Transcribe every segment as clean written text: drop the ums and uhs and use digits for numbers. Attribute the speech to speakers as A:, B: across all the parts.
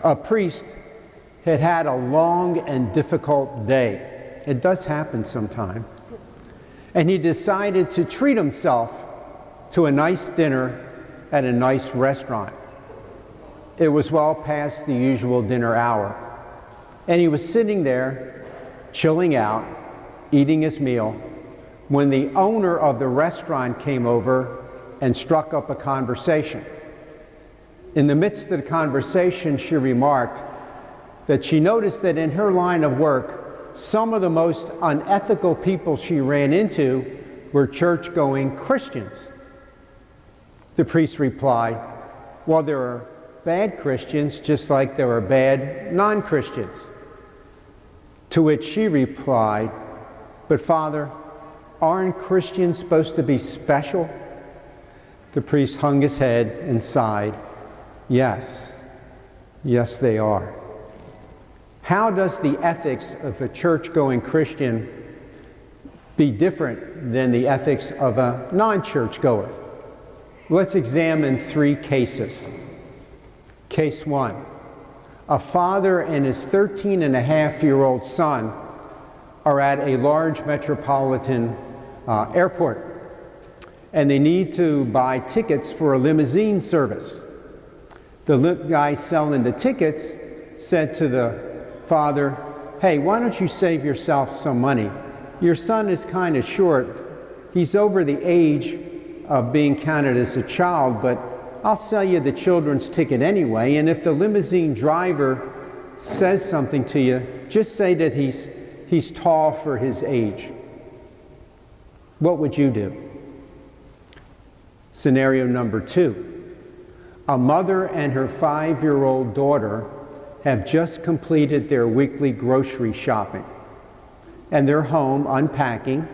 A: A priest had had a long and difficult day. It does happen sometime. And he decided to treat himself to a nice dinner at a nice restaurant. It was well past the usual dinner hour. And he was sitting there, chilling out, eating his meal, when the owner of the restaurant came over and struck up a conversation. In the midst of the conversation, she remarked that she noticed that in her line of work, some of the most unethical people she ran into were church-going Christians. The priest replied, well, there are bad Christians just like there are bad non-Christians. To which she replied, but Father, aren't Christians supposed to be special? The priest hung his head and sighed. Yes, yes they are. How does the ethics of a church-going Christian be different than the ethics of a non-church-goer? Let's examine 3 cases. Case 1. A father and his 13-and-a-half-year-old son are at a large metropolitan airport, and they need to buy tickets for a limousine service. The guy selling the tickets said to the father, hey, why don't you save yourself some money? Your son is kind of short. He's over the age of being counted as a child, but I'll sell you the children's ticket anyway, and if the limousine driver says something to you, just say that he's tall for his age. What would you do? Scenario number 2. A mother and her 5-year-old daughter have just completed their weekly grocery shopping, and they're home unpacking,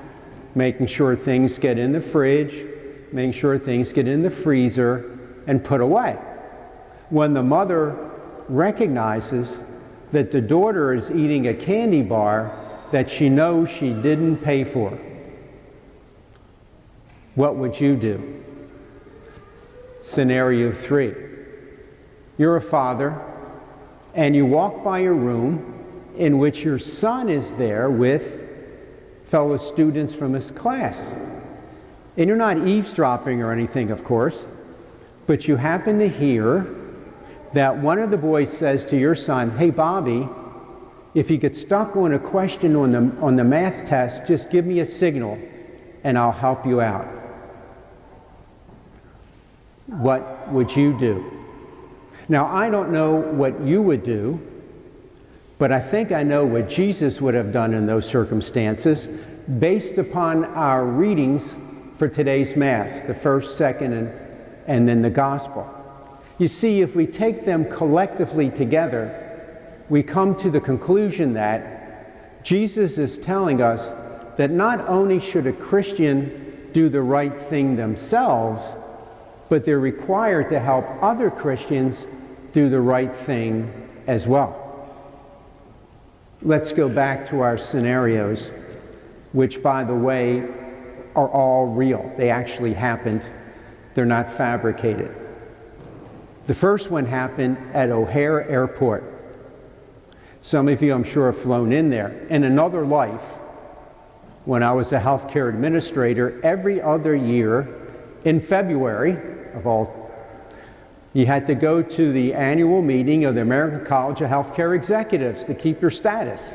A: making sure things get in the fridge, making sure things get in the freezer and put away. When the mother recognizes that the daughter is eating a candy bar that she knows she didn't pay for, what would you do? Scenario 3. You're a father and you walk by a room in which your son is there with fellow students from his class. And you're not eavesdropping or anything, of course, but you happen to hear that one of the boys says to your son, hey, Bobby, if you get stuck on a question on the math test, just give me a signal and I'll help you out. What would you do? Now, I don't know what you would do, but I think I know what Jesus would have done in those circumstances based upon our readings for today's Mass, the first, second, and then the Gospel. You see, if we take them collectively together, we come to the conclusion that Jesus is telling us that not only should a Christian do the right thing themselves, but they're required to help other Christians do the right thing as well. Let's go back to our scenarios, which, by the way, are all real. They actually happened. They're not fabricated. The first one happened at O'Hare Airport. Some of you, I'm sure, have flown in there. In another life, when I was a healthcare administrator, every other year in February of all, you had to go to the annual meeting of the American College of Healthcare Executives to keep your status.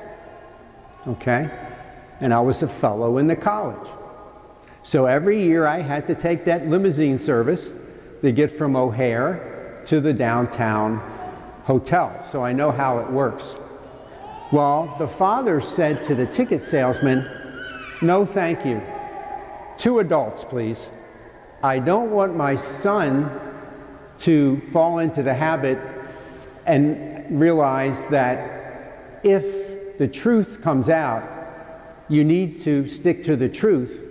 A: Okay? And I was a fellow in the college. So every year I had to take that limousine service to get from O'Hare to the downtown hotel. So I know how it works. Well, the father said to the ticket salesman, no, thank you. 2 adults, please. I don't want my son to fall into the habit and realize that if the truth comes out, you need to stick to the truth,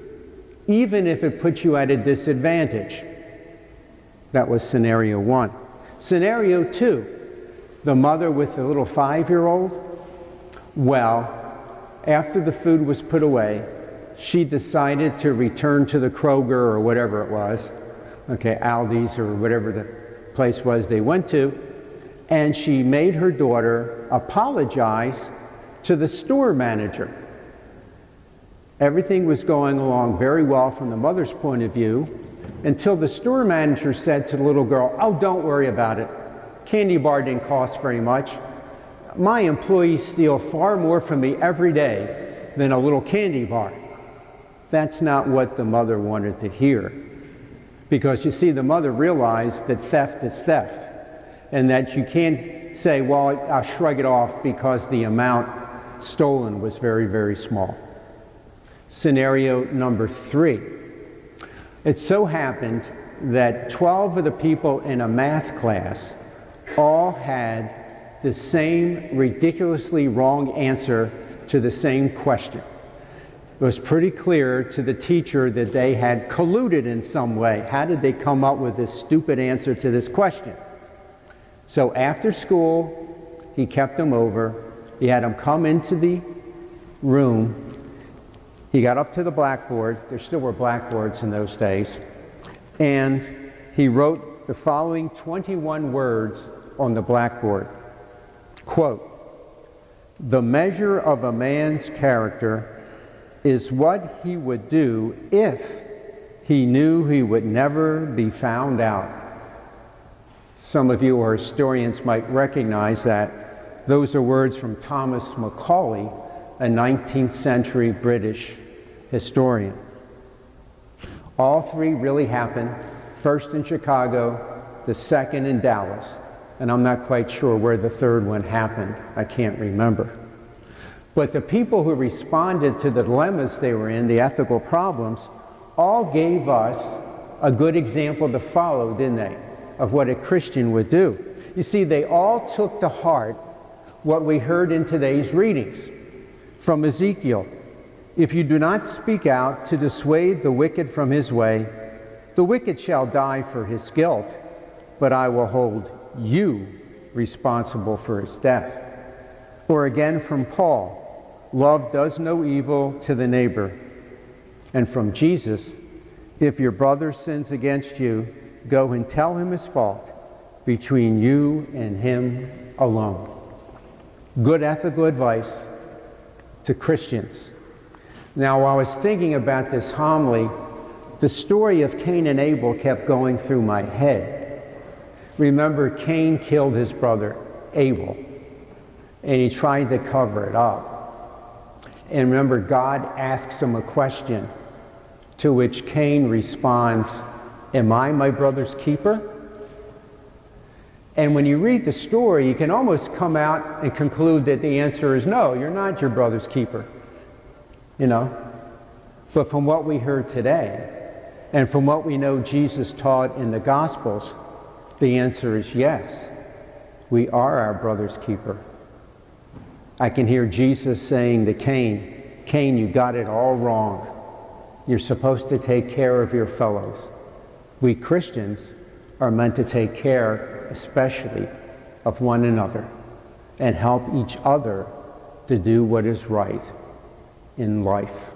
A: even if it puts you at a disadvantage. That was scenario 1. Scenario 2, the mother with the little 5-year-old. Well, after the food was put away, she decided to return to the Kroger or whatever it was, okay, Aldi's or whatever the place was they went to, and she made her daughter apologize to the store manager. Everything was going along very well from the mother's point of view until the store manager said to the little girl, "Oh, don't worry about it. Candy bar didn't cost very much. My employees steal far more from me every day than a little candy bar." That's not what the mother wanted to hear. Because you see, the mother realized that theft is theft, and that you can't say, well, I'll shrug it off because the amount stolen was very, very small. Scenario number 3. It so happened that 12 of the people in a math class all had the same ridiculously wrong answer to the same question. It was pretty clear to the teacher that they had colluded in some way. How did they come up with this stupid answer to this question? So after school, he kept them over. He had them come into the room. He got up to the blackboard. There still were blackboards in those days. And he wrote the following 21 words on the blackboard. Quote, "The measure of a man's character is what he would do if he knew he would never be found out." Some of you who are historians might recognize that. Those are words from Thomas Macaulay, a 19th century British historian. All 3 really happened, first in Chicago, the second in Dallas, and I'm not quite sure where the third one happened. I can't remember. But the people who responded to the dilemmas they were in, the ethical problems, all gave us a good example to follow, didn't they, of what a Christian would do. You see, they all took to heart what we heard in today's readings from Ezekiel. "If you do not speak out to dissuade the wicked from his way, the wicked shall die for his guilt, but I will hold you responsible for his death." Or again from Paul, "Love does no evil to the neighbor." And from Jesus, "If your brother sins against you, go and tell him his fault between you and him alone." Good ethical advice to Christians. Now, while I was thinking about this homily, the story of Cain and Abel kept going through my head. Remember, Cain killed his brother Abel, and he tried to cover it up. And remember, God asks him a question, to which Cain responds, "Am I my brother's keeper?" And when you read the story, you can almost come out and conclude that the answer is no, you're not your brother's keeper. You know? But from what we heard today, and from what we know Jesus taught in the Gospels, the answer is yes, we are our brother's keeper. I can hear Jesus saying to Cain, "Cain, you got it all wrong. You're supposed to take care of your fellows." We Christians are meant to take care, especially, of one another and help each other to do what is right in life.